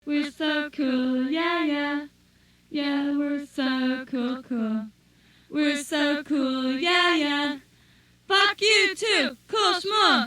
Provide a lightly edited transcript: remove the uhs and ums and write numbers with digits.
We're so cool, yeah, yeah. Yeah, we're so cool, cool. We're so cool, yeah, yeah. Fuck you too, cool schmuck.